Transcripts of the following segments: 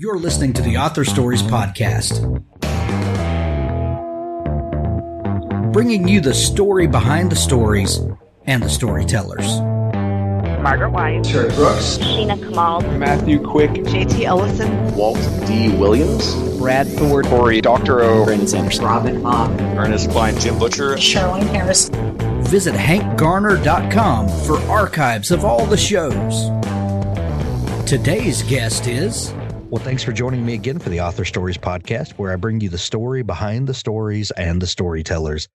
You're listening to the Author Stories Podcast, bringing you the story behind the stories and the storytellers. Margaret White, Terry Brooks, Sheena Kamal, Matthew Quick, JT Ellison, Walt D. Williams, Brad Ford, Corey Dr. O, Brandon Sanderson, Robin Mock, Ernest Klein, Jim Butcher, Charlene Harris. Visit hankgarner.com for archives of all the shows. Today's guest is... Well, thanks for joining me again for the Author Stories Podcast, where I bring you the story behind the stories and the storytellers.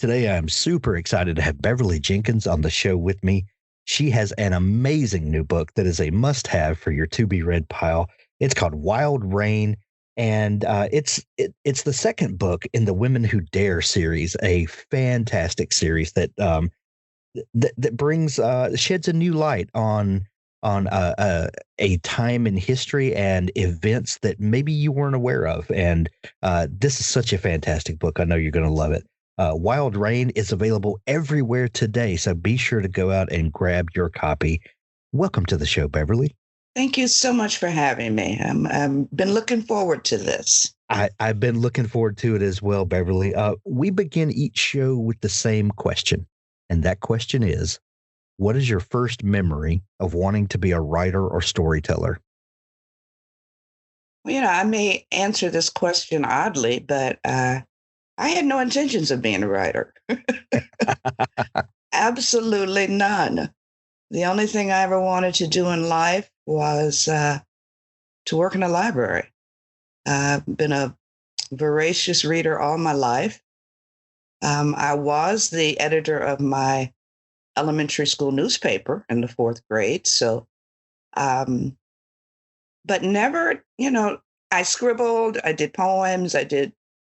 Today, I'm super excited to have Beverly Jenkins on the show with me. She has an amazing new book that is a must-have for your to-be-read pile. It's called Wild Rain, and it's the second book in the Women Who Dare series, a fantastic series that that brings sheds a new light on a time in history and events that maybe you weren't aware of. And this is such a fantastic book. I know you're going to love it. Wild Rain is available everywhere today, so be sure to go out and grab your copy. Welcome to the show, Beverly. Thank you so much for having me. I've been looking forward to this. I've been looking forward to it as well, Beverly. We begin each show with the same question, and that question is, what is your first memory of wanting to be a writer or storyteller? Well, I may answer this question oddly, but I had no intentions of being a writer. Absolutely none. The only thing I ever wanted to do in life was to work in a library. I've been a voracious reader all my life. I was the editor of my elementary school newspaper in the fourth grade. So, but never, I scribbled, I did poems, I did,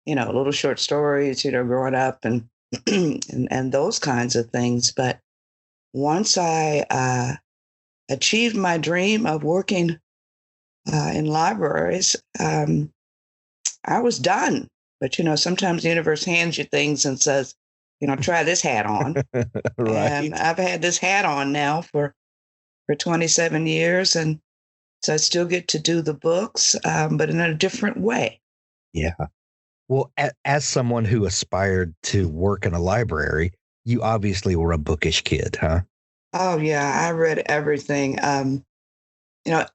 little short stories, growing up and, and those kinds of things. But once I achieved my dream of working in libraries, I was done. But, sometimes the universe hands you things and says, try this hat on. Right. And I've had this hat on now for 27 years. And so I still get to do the books, but in a different way. Yeah. Well, as someone who aspired to work in a library, you obviously were a bookish kid, huh? Oh, yeah. I read everything.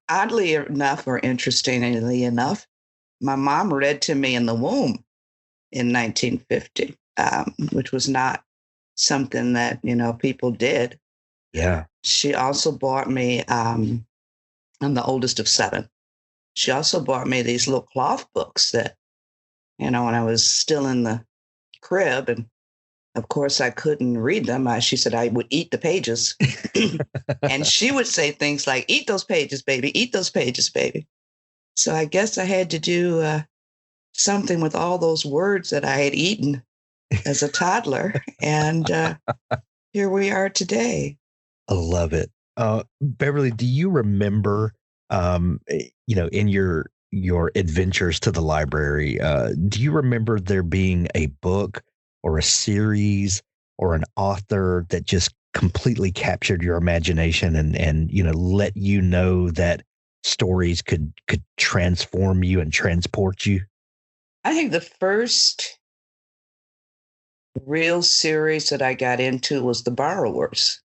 Oddly enough, or interestingly enough, my mom read to me in the womb in 1950. Which was not something that, people did. Yeah. She also bought me, I'm the oldest of 7. She also bought me these little cloth books that, when I was still in the crib, and of course I couldn't read them. She said I would eat the pages. And she would say things like, eat those pages, baby, eat those pages, baby. So I guess I had to do something with all those words that I had eaten as a toddler, and here we are today. I love it. Beverly, do you remember, in your adventures to the library, do you remember there being a book or a series or an author that just completely captured your imagination and let you know that stories could transform you and transport you? I think the first real series that I got into was The Borrowers.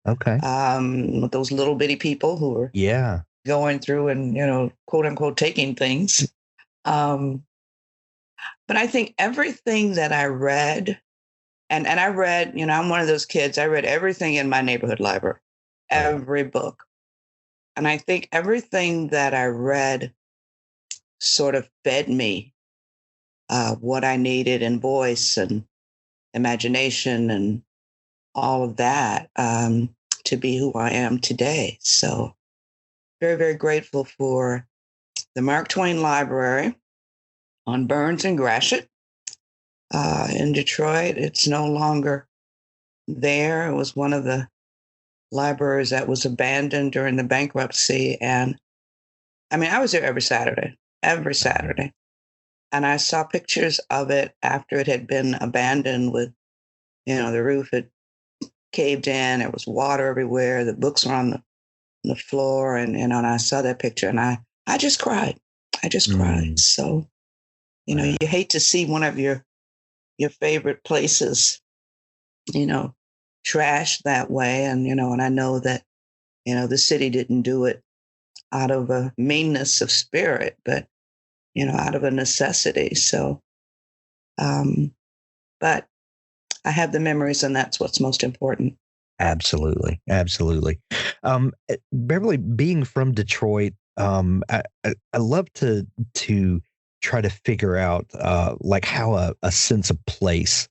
Okay. With those little bitty people who were going through and, quote unquote, taking things. But I think everything that I read, and I read, I'm one of those kids, I read everything in my neighborhood library, every book. And I think everything that I read sort of fed me what I needed in voice and imagination and all of that to be who I am today. So very, very grateful for the Mark Twain Library on Burns and Gratiot in Detroit. It's no longer there. It was one of the libraries that was abandoned during the bankruptcy. And I was there every Saturday. And I saw pictures of it after it had been abandoned with, the roof had caved in. There was water everywhere. The books were on the floor. And I saw that picture and I just cried. I just cried. So, you know, you hate to see one of your favorite places, you know, trashed that way. And, you know, and I know that, you know, the city didn't do it out of a meanness of spirit, but, you know, out of a necessity. So, but I have the memories, and that's what's most important. Absolutely. Absolutely. Beverly, being from Detroit, I love to try to figure out like how a sense of place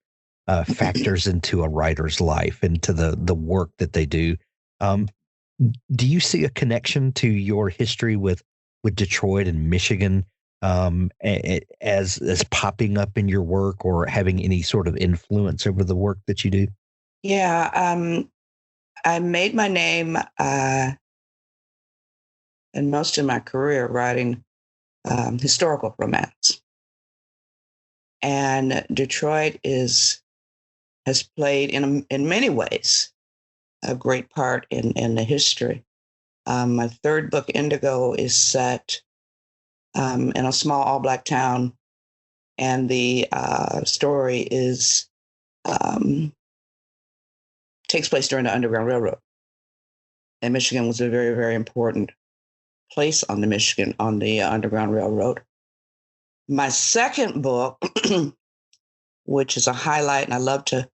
factors into a writer's life, into the work that they do. Do you see a connection to your history with Detroit and Michigan as popping up in your work, or having any sort of influence over the work that you do? Yeah, I made my name in most of my career writing historical romance, and Detroit has played in many ways a great part in the history. My third book, Indigo, is set in a small all-Black town, and the story takes place during the Underground Railroad. And Michigan was a very, very important place on the Underground Railroad. My second book, which is a highlight, and I love to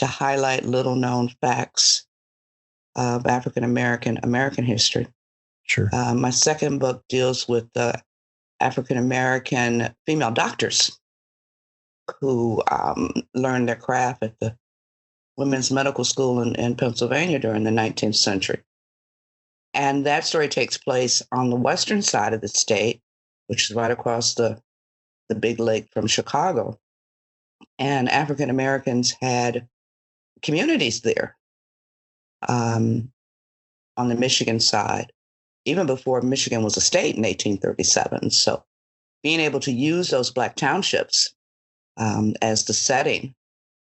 highlight little known facts of African American history. Sure. My second book deals with African American female doctors who learned their craft at the Women's Medical School in Pennsylvania during the 19th century. And that story takes place on the western side of the state, which is right across the big lake from Chicago. And African Americans had communities there on the Michigan side, even before Michigan was a state in 1837. So being able to use those Black townships as the setting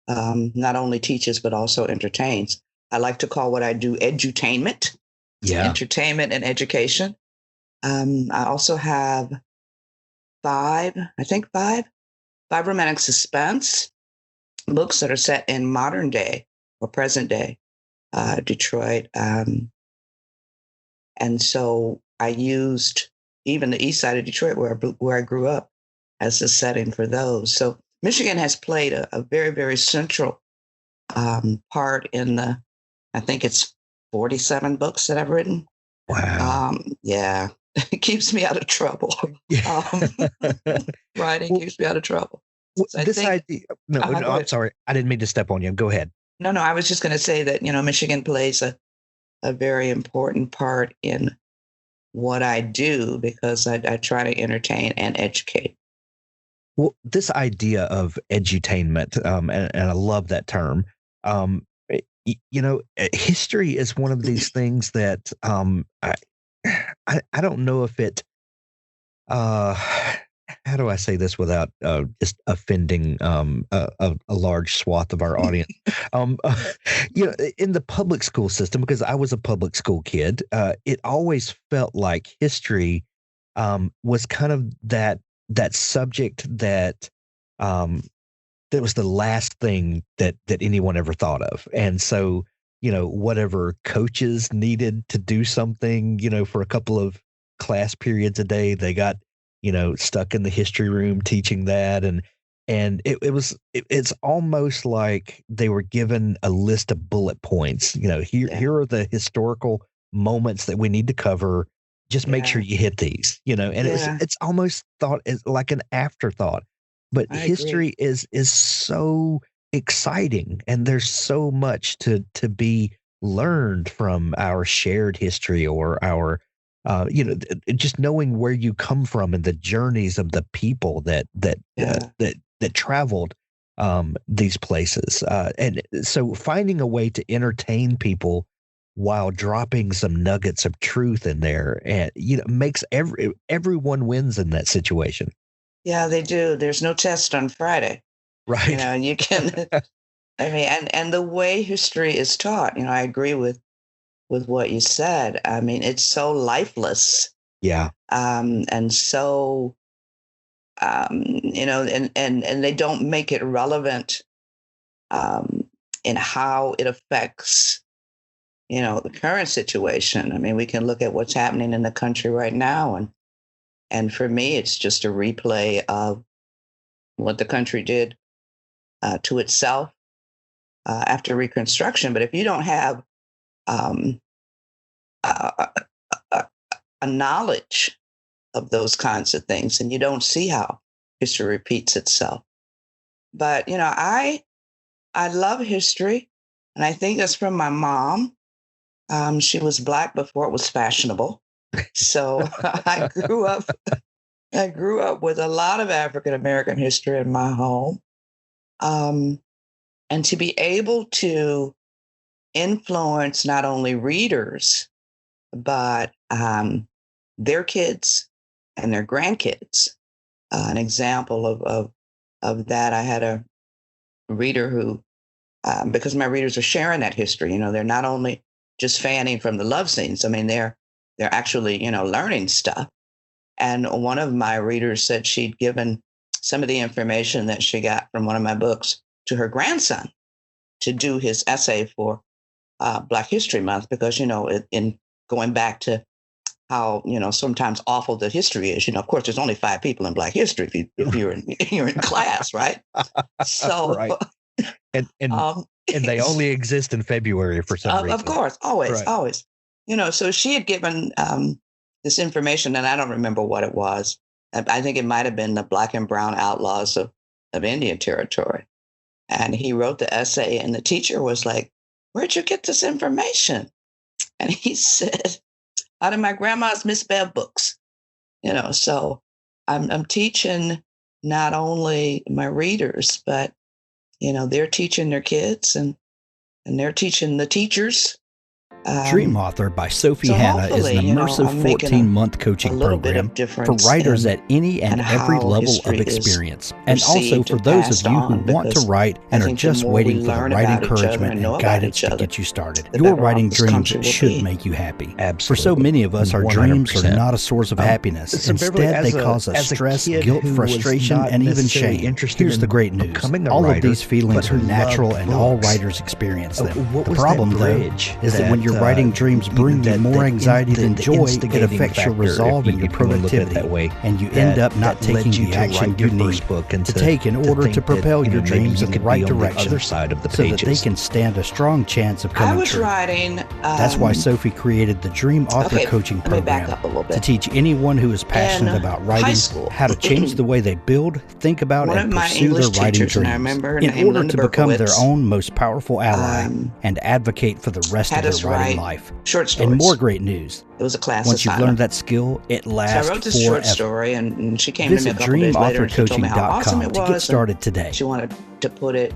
not only teaches, but also entertains. I like to call what I do edutainment. Yeah. Entertainment and education. I also have five romantic suspense books that are set in modern day or present day Detroit. And so I used even the east side of Detroit where I grew up as the setting for those. So Michigan has played a very, very central part in I think it's 47 books that I've written. Wow. Yeah, it keeps me out of trouble. Writing keeps me out of trouble. So idea. No, I'm sorry. I didn't mean to step on you. Go ahead. No, I was just going to say that, you know, Michigan plays a very important part in what I do because I try to entertain and educate. Well, this idea of edutainment, and I love that term. You know, history is one of these things that I don't know if it. How do I say this without just offending a large swath of our audience? You know, in the public school system, because I was a public school kid, it always felt like history was kind of that subject that that was the last thing that anyone ever thought of. And so, you know, whatever coaches needed to do something, you know, for a couple of class periods a day, they got, you know, stuck in the history room teaching that. And it's almost like they were given a list of bullet points. You know, here are the historical moments that we need to cover. Just make sure you hit these, you know, and it's almost thought as like an afterthought. But history is so exciting, and there's so much to be learned from our shared history, or our you know, just knowing where you come from and the journeys of the people that traveled these places, and so finding a way to entertain people while dropping some nuggets of truth in there, and you know, makes everyone wins in that situation. Yeah, they do. There's no test on Friday. Right. You know, and you can, I mean, and the way history is taught, you know, I agree with what you said. I mean, it's so lifeless. Yeah. And so, and they don't make it relevant in how it affects, the current situation. I mean, we can look at what's happening in the country right now. And for me, it's just a replay of what the country did to itself after Reconstruction. But if you don't have a, a, a knowledge of those kinds of things, and you don't see how history repeats itself. But, I love history, and I think that's from my mom. She was Black before it was fashionable. So I grew up with a lot of African American history in my home. And to be able to influence not only readers, but their kids and their grandkids. An example of that, I had a reader who, because my readers are sharing that history, they're not only just fanning from the love scenes. I mean, they're actually, learning stuff. And one of my readers said she'd given some of the information that she got from one of my books to her grandson to do his essay for Black History Month, because, in going back to how, sometimes awful the history is, of course, there's only 5 people in Black history if you're in class, right? So, right. And they only exist in February for some reason. Of course, always. So she had given this information, and I don't remember what it was. I think it might have been the Black and Brown Outlaws of Indian Territory. And he wrote the essay, and the teacher was like, "Where'd you get this information?" And he said, "Out of my grandma's Miss Bev books." So I'm teaching not only my readers, but they're teaching their kids, and they're teaching the teachers. Dream Author by Sophie Hannah is an immersive 14-month coaching program for writers at any and every level of experience, and also for those of you who want to write and are just waiting for the right encouragement and guidance to get you started. Your writing dreams should make you happy. Absolutely. For so many of us, our 100%. dreams are not a source of happiness. So Beverly, Instead, they cause us stress, guilt, frustration, and even shame. Here's the great news. All of these feelings are natural, and all writers experience them. The problem, though, is that when you're writing dreams bring you more anxiety than joy, it affects your resolve and your productivity, and you end up not taking the action you need to take in order to propel your dreams in the right direction, so that they can stand a strong chance of coming true. That's why Sophie created the Dream Author Coaching Program, to teach anyone who is passionate about writing how to change the way they build, think about, and pursue their writing dreams in order to become their own most powerful ally and advocate for the rest of their writing life. Short stories. And more great news. It was a class Once you've assignment. learned that skill, it lasts So I wrote this forever. short story, and she came Visit to me a couple days later and she told me how awesome it dreamauthorcoaching.com to was. get started today. She wanted to put it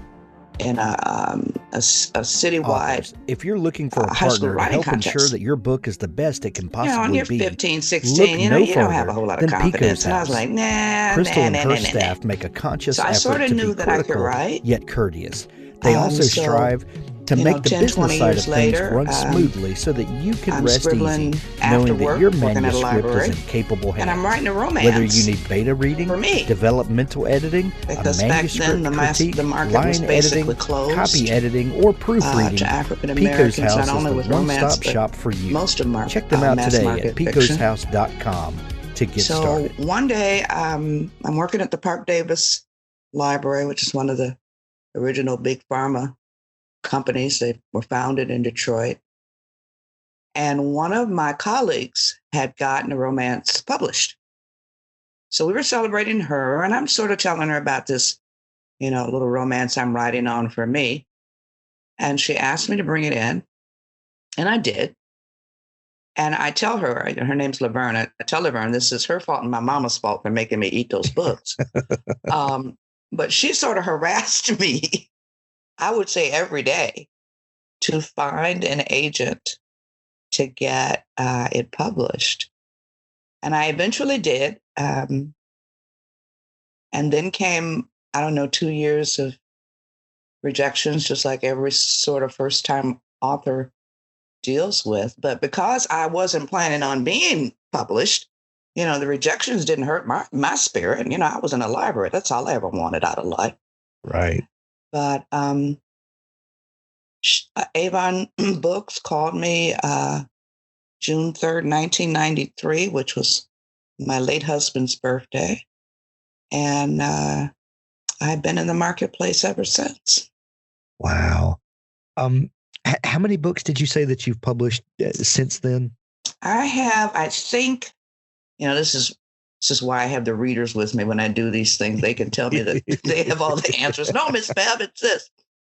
in a citywide Authors, if you're looking for a high school partner to writing help ensure contest. that your book is the best it can when possibly you're be, 15, 16, look you no don't have a further whole lot than of confidence. Pico's And I was House. like, nah, Crystal nah, and nah, her nah, nah, staff nah. make a conscious So I effort sorta to knew be that I could critical write. yet courteous. They also So, strive to make the 10, business 20 side of years things later, run smoothly so that you can I'm rest easy, scribbling knowing after that work, your working at a manuscript is library, in capable hands. and I'm writing a romance. Whether you need beta reading, for me. developmental editing, Because a back manuscript then, critique, the market was line basically editing, closed, copy editing, or proofreading, to African Pico's Americans, House not is only the with romance, one-stop but shop for you. most of them are Check them out mass today market at fiction. picoshouse.com to get So started. one day, I'm working at the Park Davis Library, which is one of the original big pharma companies. They were founded in Detroit. And one of my colleagues had gotten a romance published. So we were celebrating her, and I'm sort of telling her about this, little romance I'm writing on for me. And she asked me to bring it in, and I did. And I tell her, her name's Laverne, I tell Laverne this is her fault and my mama's fault for making me eat those books. But she sort of harassed me, I would say every day, to find an agent to get it published. And I eventually did. And then came, 2 years of rejections, just like every sort of first-time author deals with. But because I wasn't planning on being published, the rejections didn't hurt my spirit. I was in a library. That's all I ever wanted out of life. Right. But Avon Books called me June 3rd, 1993, which was my late husband's birthday. And I've been in the marketplace ever since. Wow. How many books did you say that you've published since then? I think, this is why I have the readers with me when I do these things. They can tell me that they have all the answers. No, Miss Fab, it's this.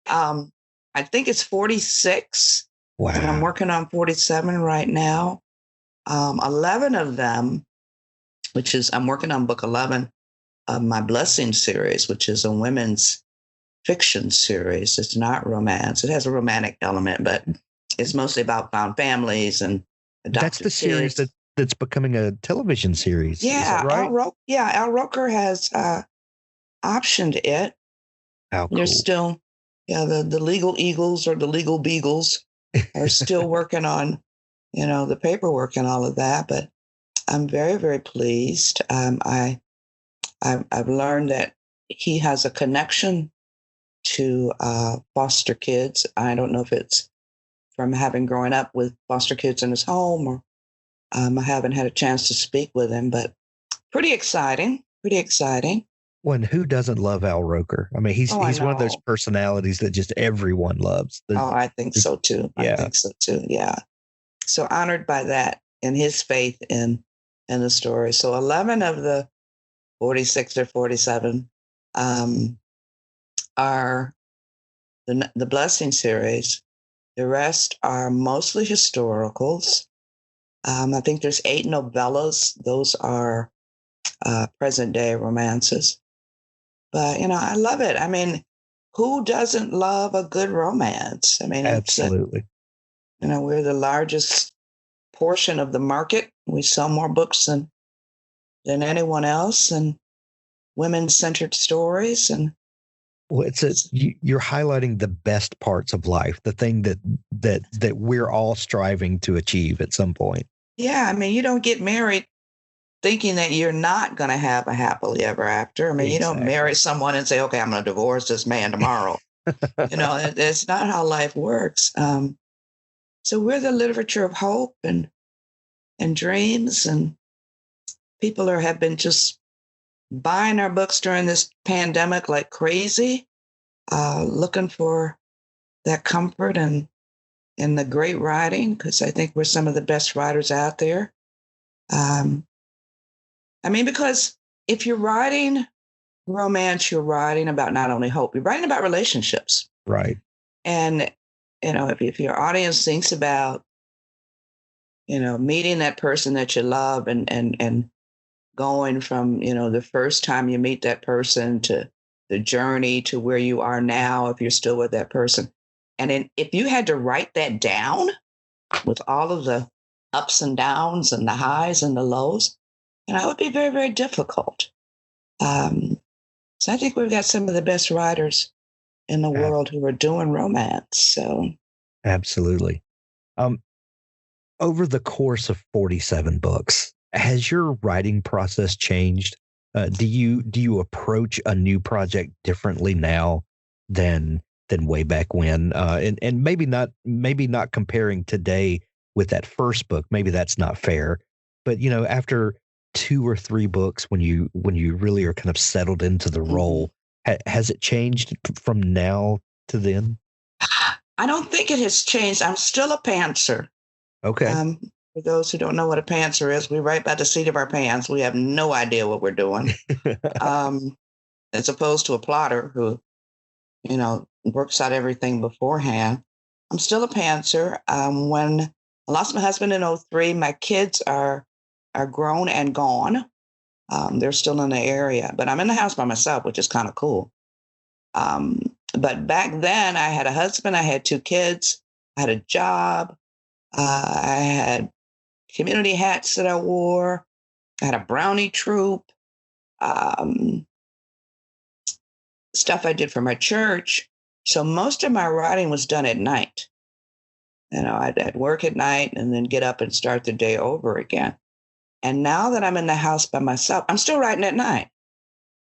I think it's 46. Wow. And I'm working on 47 right now. 11 of them, I'm working on book 11 of my Blessing series, which is a women's fiction series. It's not romance. It has a romantic element, but it's mostly about found families and adopted That's the series kids. that's becoming a television series. Yeah, is that right? Al Roker has optioned it. How cool. They're still, the legal eagles or the legal beagles are still working on, the paperwork and all of that. But I'm very, very pleased. I've learned that he has a connection to foster kids. I don't know if it's from having grown up with foster kids in his home, or I haven't had a chance to speak with him, but pretty exciting. Well, who doesn't love Al Roker? I mean, he's one of those personalities that just everyone loves. I think so too. Yeah. I think so too. Yeah. So honored by that and his faith in the story. So 11 of the 46 or 47 are the Blessing series. The rest are mostly historicals. I think there's 8 novellas. Those are present day romances. But, I love it. I mean, who doesn't love a good romance? I mean, absolutely. We're the largest portion of the market. We sell more books than anyone else, and women-centered stories. And well, you're highlighting the best parts of life, the thing that we're all striving to achieve at some point. Yeah, I mean, you don't get married thinking that you're not going to have a happily ever after. I mean, You don't marry someone and say, okay, I'm going to divorce this man tomorrow. It's not how life works. So we're the literature of hope and dreams, and people have been just buying our books during this pandemic like crazy, looking for that comfort and the great writing, because I think we're some of the best writers out there. Because if you're writing romance, you're writing about not only hope, you're writing about relationships. Right. And, if your audience thinks about, meeting that person that you love and going from, the first time you meet that person to the journey to where you are now, if you're still with that person. And then if you had to write that down with all of the ups and downs and the highs and the lows, it would be very, very difficult. So I think we've got some of the best writers in the world who are doing romance. So absolutely. Over the course of 47 books, has your writing process changed? Do you approach a new project differently now than way back when? And maybe not comparing today with that first book. Maybe that's not fair. But after 2 or 3 books, when you really are kind of settled into the role, has it changed from now to then? I don't think it has changed. I'm still a pantser. Okay. For those who don't know what a pantser is, we write by the seat of our pants. We have no idea what we're doing. As opposed to a plotter who, works out everything beforehand. I'm still a pantser. When I lost my husband in 2003, my kids are grown and gone. They're still in the area, but I'm in the house by myself, which is kind of cool. But back then I had a husband, I had 2 kids, I had a job, I had community hats that I wore, I had a brownie troop, stuff I did for my church. So most of my writing was done at night. I'd work at night and then get up and start the day over again. And now that I'm in the house by myself, I'm still writing at night.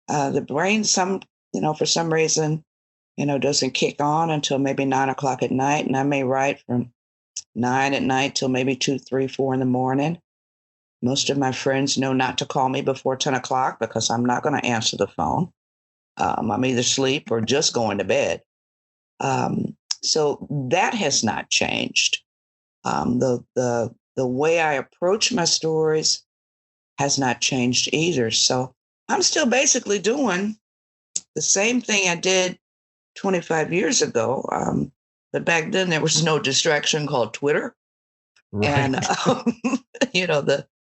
The brain, for some reason, doesn't kick on until maybe 9 o'clock at night. And I may write from 9 at night till maybe 2, 3, 4 in the morning. Most of my friends know not to call me before 10 o'clock because I'm not going to answer the phone. I'm either asleep or just going to bed. So that has not changed. The way I approach my stories has not changed either. So I'm still basically doing the same thing I did 25 years ago. But back then there was no distraction called Twitter. Right. And,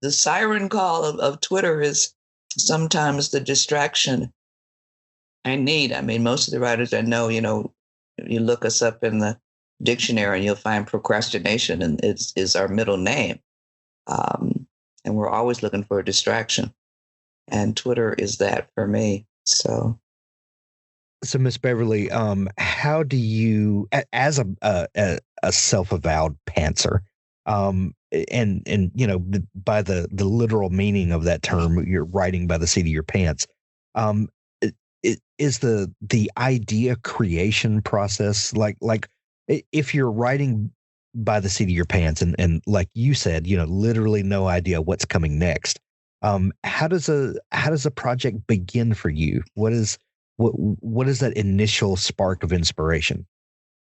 the siren call of Twitter is sometimes the distraction I need. I mean, most of the writers I know, you look us up in the dictionary and you'll find procrastination, and is our middle name. And we're always looking for a distraction. And Twitter is that for me. So Miss Beverly, how do you, as a self-avowed pantser, and by the literal meaning of that term, you're writing by the seat of your pants. Is the idea creation process like if you're writing by the seat of your pants and like you said, literally no idea what's coming next. How does a project begin for you? What is that initial spark of inspiration?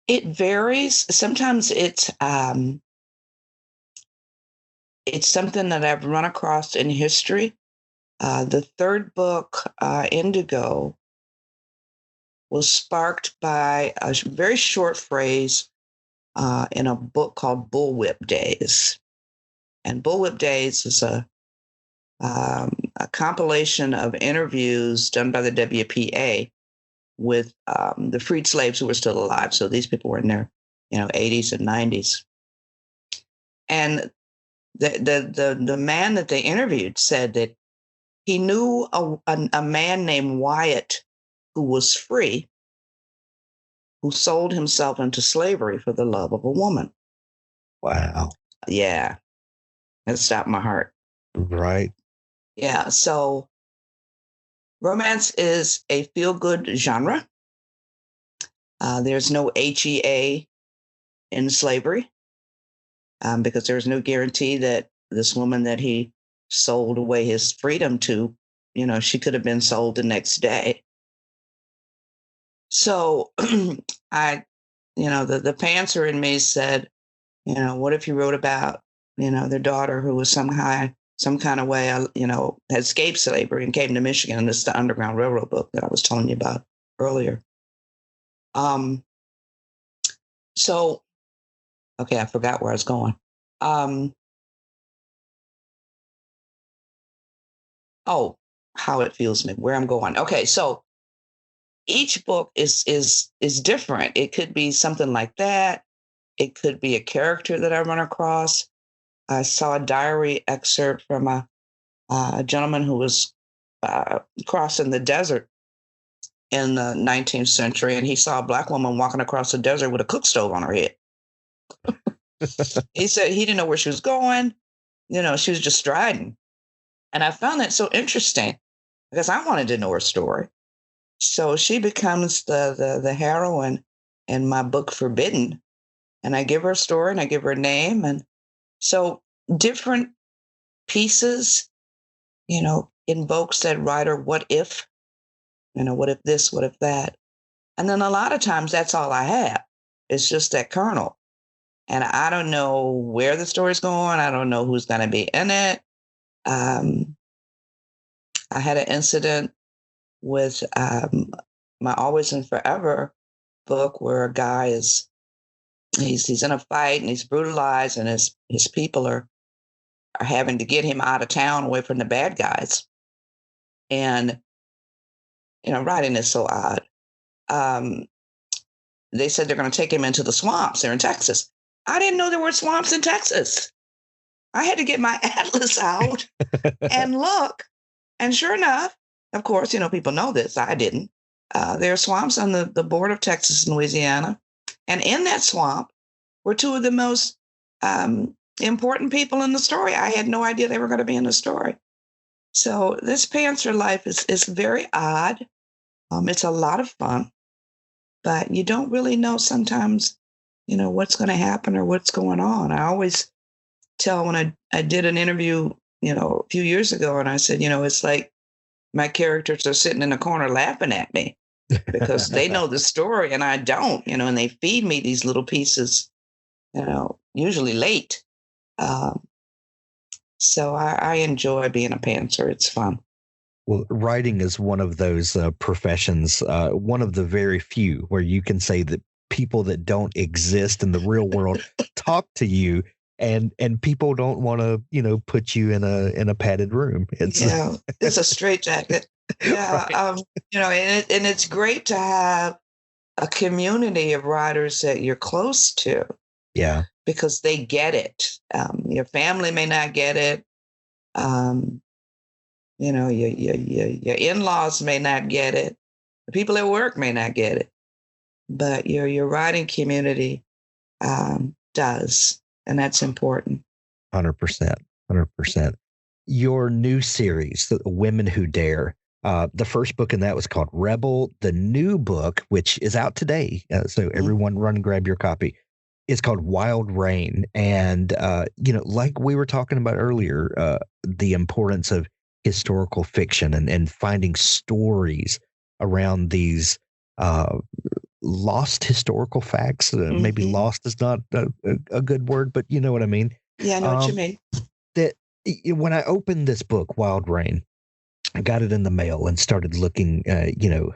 It varies. Sometimes it's something that I've run across in history. The third book, Indigo, was sparked by a very short phrase in a book called Bullwhip Days. And Bullwhip Days is a compilation of interviews done by the WPA with the freed slaves who were still alive. So these people were in their 80s and 90s. And the man that they interviewed said that he knew a man named Wyatt who was free, who sold himself into slavery for the love of a woman. Wow. Yeah. That stopped my heart. Right. Yeah. So romance is a feel-good genre. There's no HEA in slavery because there's no guarantee that this woman that he sold away his freedom to, she could have been sold the next day. So the pantser in me said, what if you wrote about, their daughter who was some kind of way, had escaped slavery and came to Michigan. And this is the Underground Railroad book that I was telling you about earlier. So, okay, I forgot where I was going. How it feels me, where I'm going. Okay, so each book is different. It could be something like that. It could be a character that I run across. I saw a diary excerpt from a gentleman who was crossing the desert in the 19th century, and he saw a Black woman walking across the desert with a cook stove on her head. He said he didn't know where she was going. She was just striding. And I found that so interesting because I wanted to know her story. So she becomes the heroine in my book Forbidden. And I give her a story and I give her a name. And so different pieces, invokes that writer, what if, what if this, what if that? And then a lot of times that's all I have. It's just that kernel. And I don't know where the story's going. I don't know who's going to be in it. I had an incident with my Always and Forever book where a guy he's in a fight and he's brutalized, and his people are having to get him out of town away from the bad guys. And, writing is so odd. They said they're going to take him into the swamps. They're in Texas. I didn't know there were swamps in Texas. I had to get my atlas out and look. And sure enough, of course, people know this. I didn't. There are swamps on the border of Texas and Louisiana. And in that swamp were two of the most important people in the story. I had no idea they were going to be in the story. So this Pantser life is very odd. It's a lot of fun, but you don't really know sometimes, what's going to happen or what's going on. I always tell when I did an interview, a few years ago, and I said, it's like my characters are sitting in the corner laughing at me because they know the story and I don't, and they feed me these little pieces, usually late. So I enjoy being a pantser. It's fun. Well, writing is one of those professions, one of the very few where you can say that people that don't exist in the real world talk to you, and people don't want to, put you in a padded room. It's a straitjacket. Yeah, right. And it's great to have a community of writers that you're close to. Yeah, because they get it. Your family may not get it. Your in-laws may not get it. The people at work may not get it. But your writing community does, and that's important. 100%. Your new series, The Women Who Dare, the first book in that was called Rebel. The new book, which is out today, so everyone run and grab your copy, is called Wild Rain. And, like we were talking about earlier, the importance of historical fiction and finding stories around these lost historical facts. Maybe lost is not a good word, but you know what I mean? Yeah, I know what you mean. That when I opened this book, Wild Rain, I got it in the mail and started looking,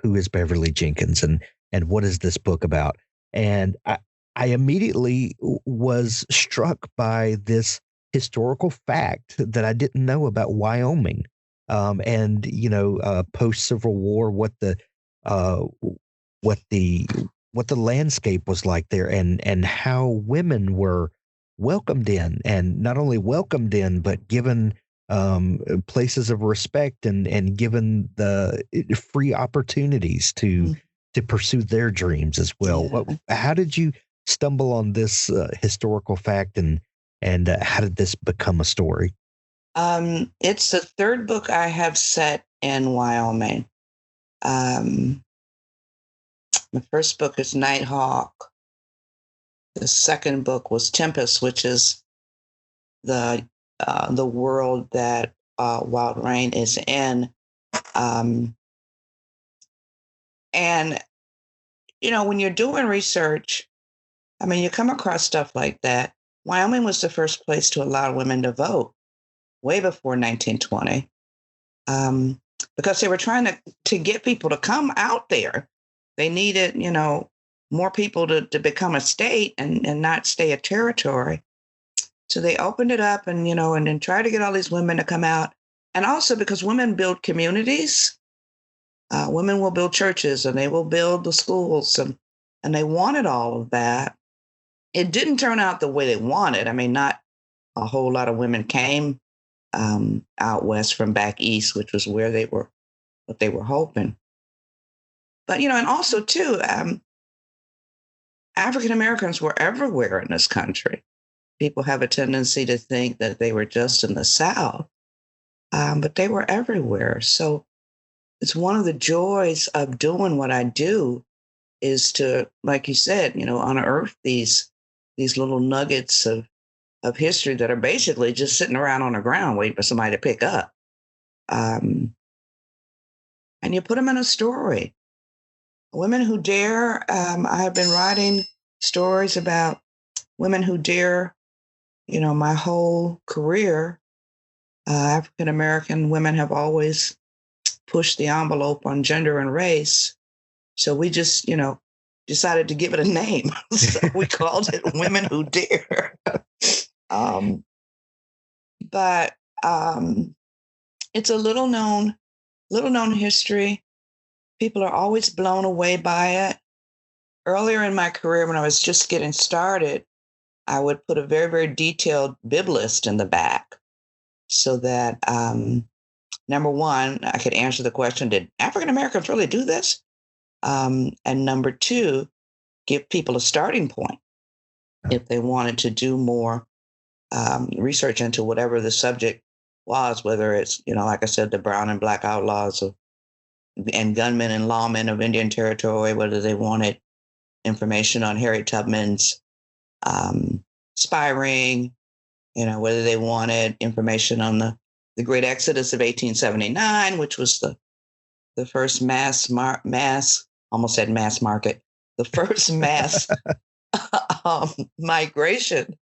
who is Beverly Jenkins and what is this book about? And I immediately was struck by this historical fact that I didn't know about Wyoming, and post Civil War, what the landscape was like there, and how women were welcomed in, and not only welcomed in, but given places of respect and given the free opportunities to pursue their dreams as well. Yeah. How did you stumble on this historical fact, and how did this become a story? It's the third book I have set in Wyoming. The first book is Nighthawk. The second book was Tempest, which is the world that Wild Rain is in. And when you're doing research, you come across stuff like that. Wyoming was the first place to allow women to vote way before 1920, because they were trying to get people to come out there. They needed, more people to become a state and not stay a territory. So they opened it up and then tried to get all these women to come out. And also because women build communities, women will build churches and they will build the schools, and they wanted all of that. It didn't turn out the way they wanted. Not a whole lot of women came out west from back east, which was where what they were hoping. But, and also too, African Americans were everywhere in this country. People have a tendency to think that they were just in the South, but they were everywhere. So it's one of the joys of doing what I do is to, like you said, unearth these little nuggets of history that are basically just sitting around on the ground waiting for somebody to pick up. And you put them in a story. Women Who Dare, I have been writing stories about women who dare, my whole career. African American women have always pushed the envelope on gender and race. So we just, decided to give it a name. So we called it Women Who Dare. But it's a little known history. People are always blown away by it. Earlier in my career, when I was just getting started, I would put a very, very detailed bib list in the back so that, number one, I could answer the question, did African Americans really do this? And number two, give people a starting point if they wanted to do more research into whatever the subject was, whether it's, like I said, the brown and black outlaws and gunmen and lawmen of Indian Territory, whether they wanted information on Harriet Tubman's spy ring, whether they wanted information on the Great Exodus of 1879, which was the first almost said mass market, the first mass migration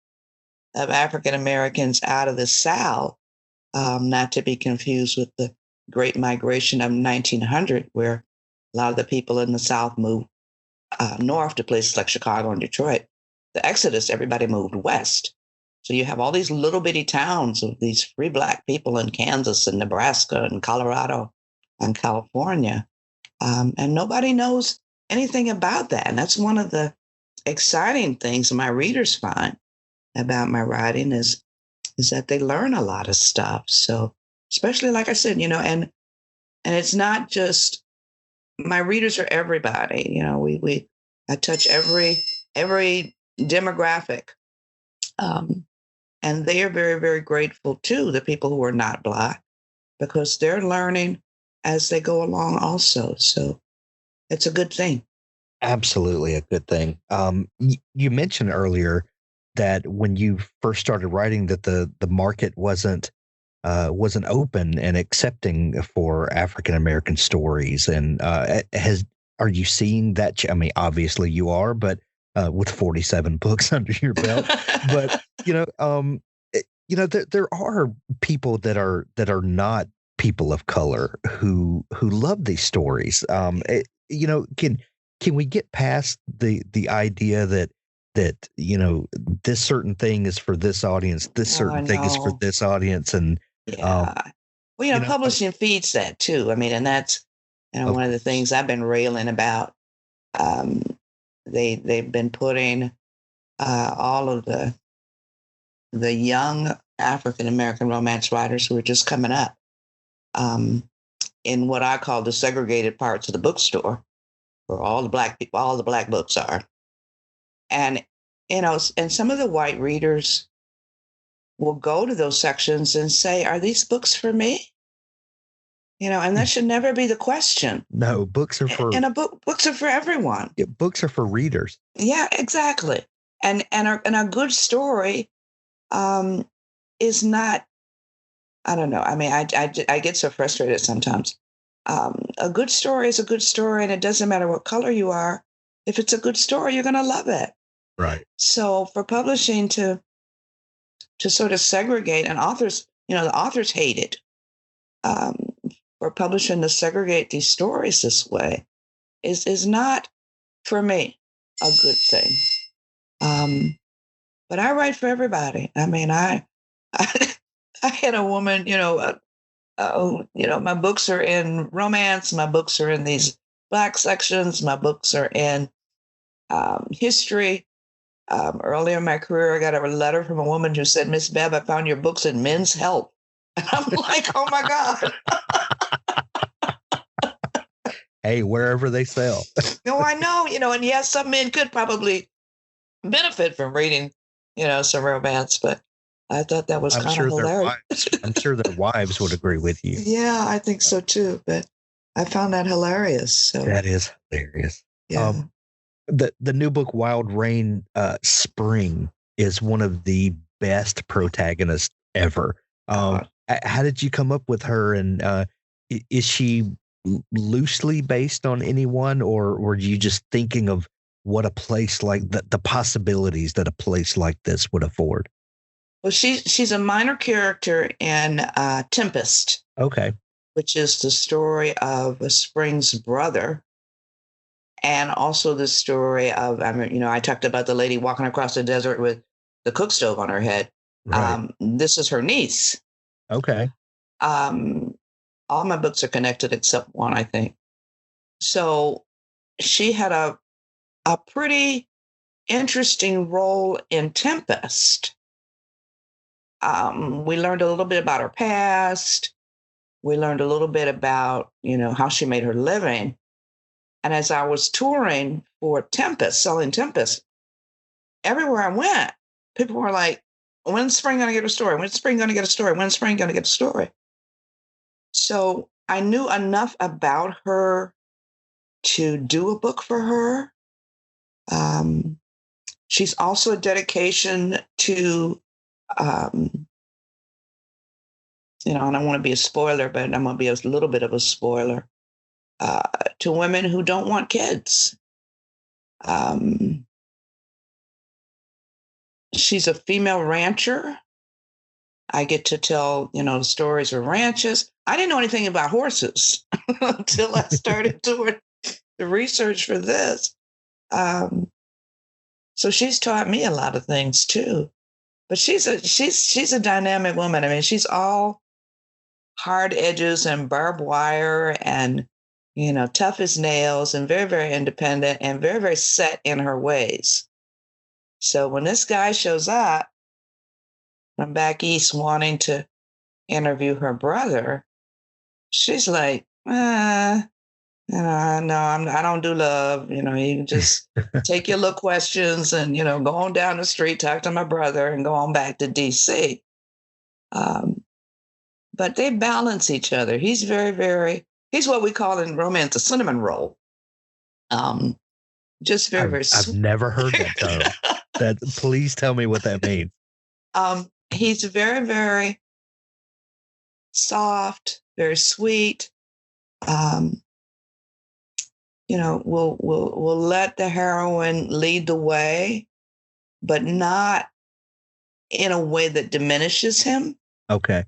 of African Americans out of the South, not to be confused with the Great Migration of 1900, where a lot of the people in the South moved north to places like Chicago and Detroit. The Exodus, everybody moved west. So you have all these little bitty towns of these free Black people in Kansas and Nebraska and Colorado and California. And nobody knows anything about that. And that's one of the exciting things my readers find about my writing is that they learn a lot of stuff. So especially, like I said, and it's not just my readers are everybody. I touch every demographic. And they are very, very grateful too, the people who are not Black, because they're learning as they go along also. So it's a good thing. Absolutely a good thing. You mentioned earlier that when you first started writing that the market wasn't open and accepting for African American stories. And are you seeing that? I mean, obviously you are, but with 47 books under your belt, but there are people that are not people of color who love these stories. Can we get past the idea that this certain thing is for this audience, this certain thing is for this audience, and publishing feeds that too. I mean, and that's one of the things I've been railing about. They've been putting all of the young African American romance writers who are just coming up in what I call the segregated parts of the bookstore, where all the Black people, all the Black books are. And, and some of the white readers will go to those sections and say, are these books for me? And that should never be the question. No, books are for... And books are for everyone. Yeah, books are for readers. Yeah, exactly. And a good story is not, I don't know. I mean, I get so frustrated sometimes. A good story is a good story, and it doesn't matter what color you are. If it's a good story, you're going to love it. Right. So for publishing to sort of segregate, and authors, the authors hate it, for publishing to segregate these stories this way is not, for me, a good thing. But I write for everybody. I mean, I had a woman, my books are in romance. My books are in these Black sections. My books are in history. Earlier in my career, I got a letter from a woman who said, "Miss Bev, I found your books in Men's Health." And I'm like, oh my God. Hey, wherever they sell. No, I know, and yes, some men could probably benefit from reading, some romance, but I thought that was kind of hilarious. I'm sure their wives would agree with you. Yeah, I think so too, but I found that hilarious. So that is hilarious. Yeah. The new book, Wild Rain Spring, is one of the best protagonists ever. How did you come up with her, and is she loosely based on anyone, or were you just thinking of what a place like the possibilities that a place like this would afford? Well, she's a minor character in Tempest. Okay. Which is the story of Spring's brother, and also the story of, I talked about the lady walking across the desert with the cook stove on her head. Right. This is her niece. Okay. All my books are connected except one, I think. So she had a pretty interesting role in Tempest. We learned a little bit about her past. We learned a little bit about, how she made her living. And as I was touring for Tempest, selling Tempest, everywhere I went, people were like, when's spring going to get a story? When's spring going to get a story? When's spring going to get a story? So I knew enough about her to do a book for her. She's also a dedication to, I don't want to be a spoiler, but I'm going to be a little bit of a spoiler, to women who don't want kids. She's a female rancher. I get to tell, the stories of ranches. I didn't know anything about horses until I started doing the research for this. So she's taught me a lot of things too. But she's a dynamic woman. I mean, she's all hard edges and barbed wire and, tough as nails and very, very independent and very, very set in her ways. So when this guy shows up from back east wanting to interview her brother, she's like, no, I don't do love. You can just take your little questions and, go on down the street, talk to my brother and go on back to DC. But they balance each other. He's very, very, he's what we call in romance a cinnamon roll. Just very, very sweet. I've never heard that term. Please tell me what that means. He's very, very soft, very sweet. We'll let the heroine lead the way, but not in a way that diminishes him. Okay.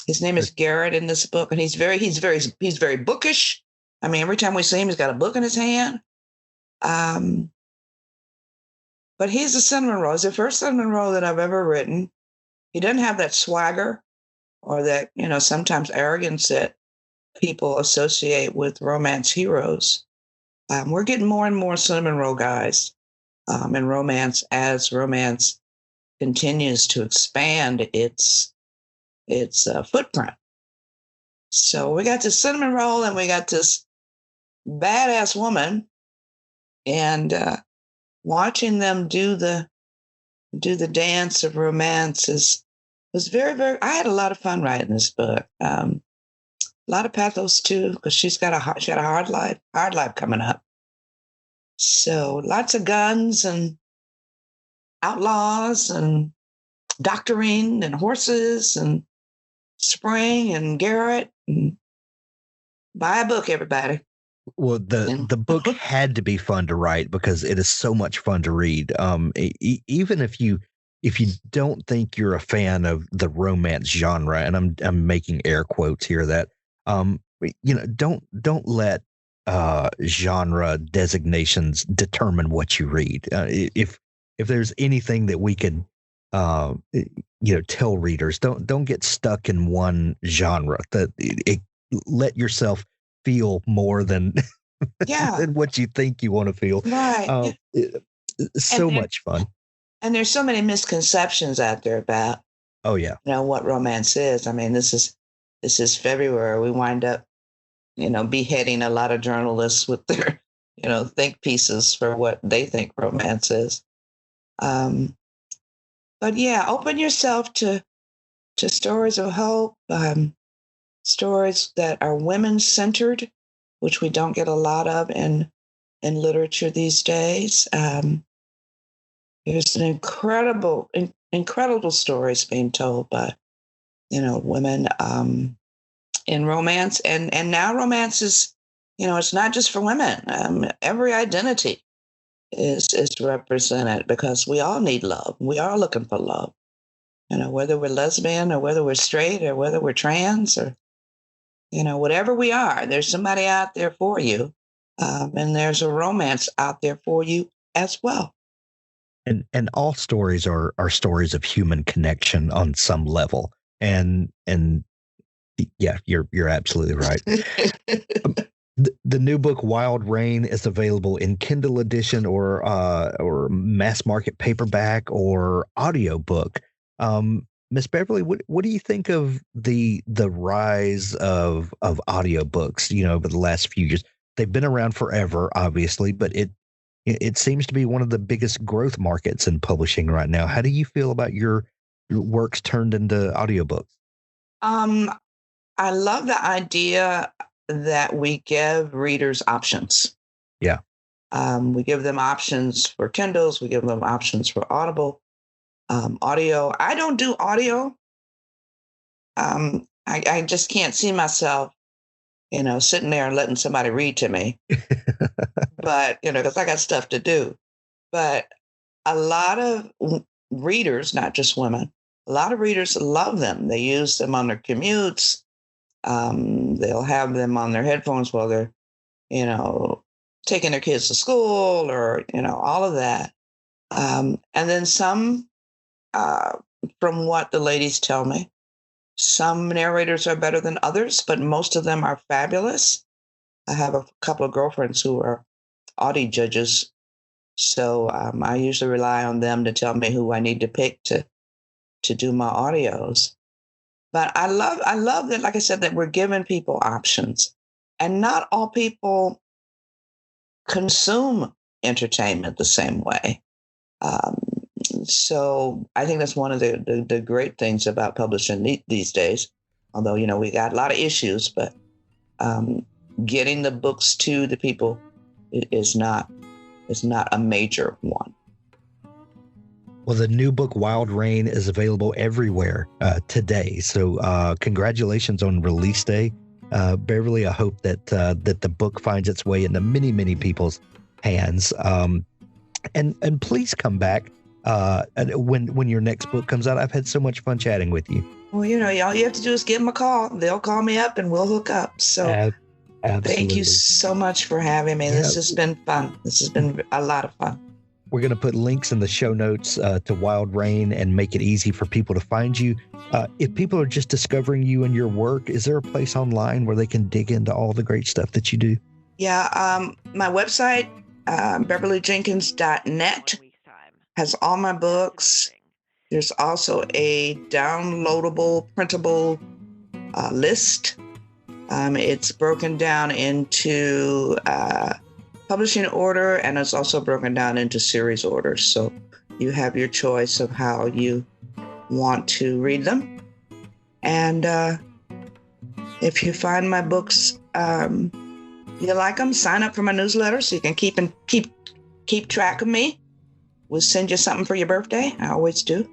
His name is Garrett in this book, and he's very bookish. I mean, every time we see him, he's got a book in his hand. But he's a cinnamon roll. It's the first cinnamon roll that I've ever written. He doesn't have that swagger or that, sometimes arrogance that people associate with romance heroes. We're getting more and more cinnamon roll guys in romance as romance continues to expand its footprint. So we got this cinnamon roll and we got this badass woman, and watching them do the dance of romance was very, very. I had a lot of fun writing this book. A lot of pathos too, because she had a hard life coming up. So lots of guns and outlaws and doctoring and horses and spring and Garrett. And buy a book, everybody. Well, the book had to be fun to write because it is so much fun to read. Even if you don't think you're a fan of the romance genre, and I'm making air quotes here, that don't let genre designations determine what you read. If there's anything that we could tell readers, don't get stuck in one genre. Let yourself feel more than than what you think you want to feel. Right. Much fun. And there's so many misconceptions out there about what romance is. I mean, this is February. We wind up beheading a lot of journalists with their think pieces for what they think romance is. But yeah, open yourself to stories of hope, stories that are women-centered, which we don't get a lot of in literature these days. There's an incredible stories being told by, women in romance, and now romance is, it's not just for women. Every identity is represented because we all need love. We are looking for love, whether we're lesbian or whether we're straight or whether we're trans or, whatever we are, there's somebody out there for you. And there's a romance out there for you as well. And all stories are stories of human connection on some level. And yeah, you're absolutely right. The new book Wild Rain is available in Kindle edition or mass market paperback or audiobook. Miss Beverly, what do you think of the rise of audiobooks, over the last few years? They've been around forever, obviously, but it seems to be one of the biggest growth markets in publishing right now. How do you feel about your works turned into audiobooks? I love the idea that we give readers options. Yeah. We give them options for Kindles. We give them options for Audible, audio. I don't do audio. I just can't see myself, sitting there and letting somebody read to me. But, because I got stuff to do. But a lot of readers, not just women, a lot of readers love them. They use them on their commutes. They'll have them on their headphones while they're, taking their kids to school or, all of that. And then some, from what the ladies tell me, some narrators are better than others, but most of them are fabulous. I have a couple of girlfriends who are Audi judges. So I usually rely on them to tell me who I need to pick to do my audios. But I love that, like I said, that we're giving people options. And not all people consume entertainment the same way. So I think that's one of the great things about publishing these days. Although, we got a lot of issues, but getting the books to the people is not a major one. Well, the new book, Wild Rain, is available everywhere today. So congratulations on release day. Beverly, I hope that the book finds its way into many, many people's hands. And please come back when your next book comes out. I've had so much fun chatting with you. Well, all you have to do is give them a call. They'll call me up and we'll hook up. So thank you so much for having me. This has been fun. This has been a lot of fun. We're going to put links in the show notes to Wild Rain and make it easy for people to find you. If people are just discovering you and your work, is there a place online where they can dig into all the great stuff that you do? Yeah, my website, beverlyjenkins.net, has all my books. There's also a downloadable, printable list. It's broken down into publishing order, and it's also broken down into series orders. So you have your choice of how you want to read them. And if you find my books, you like them, sign up for my newsletter so you can keep track of me. We'll send you something for your birthday. I always do.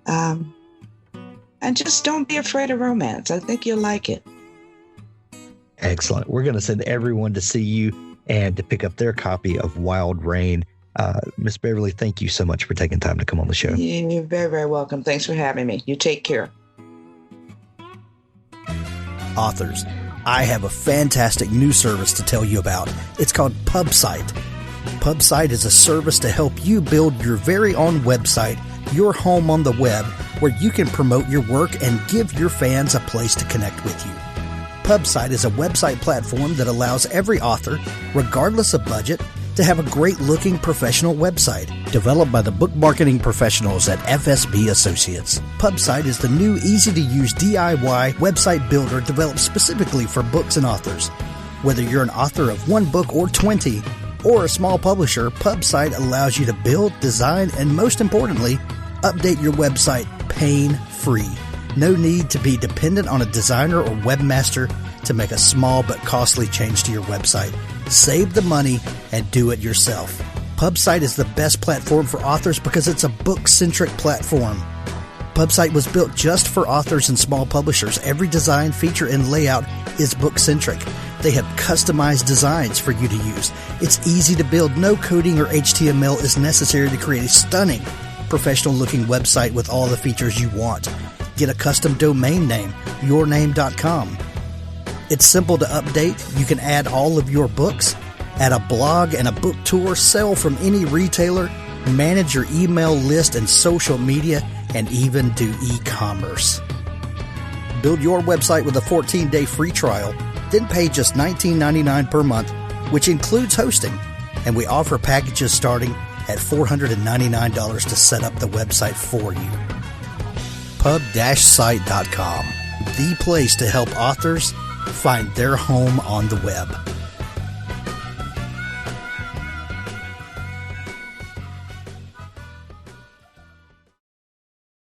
And just don't be afraid of romance. I think you'll like it. Excellent. We're going to send everyone to see you and to pick up their copy of Wild Rain. Miss Beverly, thank you so much for taking time to come on the show. You're very, very welcome. Thanks for having me. You take care. Authors, I have a fantastic new service to tell you about. It's called PubSite. PubSite is a service to help you build your very own website, your home on the web, where you can promote your work and give your fans a place to connect with you. PubSite is a website platform that allows every author, regardless of budget, to have a great-looking professional website developed by the book marketing professionals at FSB Associates. PubSite is the new, easy-to-use DIY website builder developed specifically for books and authors. Whether you're an author of one book or 20, or a small publisher, PubSite allows you to build, design, and most importantly, update your website pain-free. No need to be dependent on a designer or webmaster to make a small but costly change to your website. Save the money and do it yourself. PubSite is the best platform for authors because it's a book-centric platform. PubSite was built just for authors and small publishers. Every design, feature, and layout is book-centric. They have customized designs for you to use. It's easy to build. No coding or HTML is necessary to create a stunning, professional-looking website with all the features you want. Get a custom domain name, yourname.com. It's simple to update. You can add all of your books, add a blog and a book tour, sell from any retailer, manage your email list and social media, and even do e-commerce. Build your website with a 14-day free trial, then pay just $19.99 per month, which includes hosting. And we offer packages starting at $499 to set up the website for you. Pub-site.com, the place to help authors find their home on the web.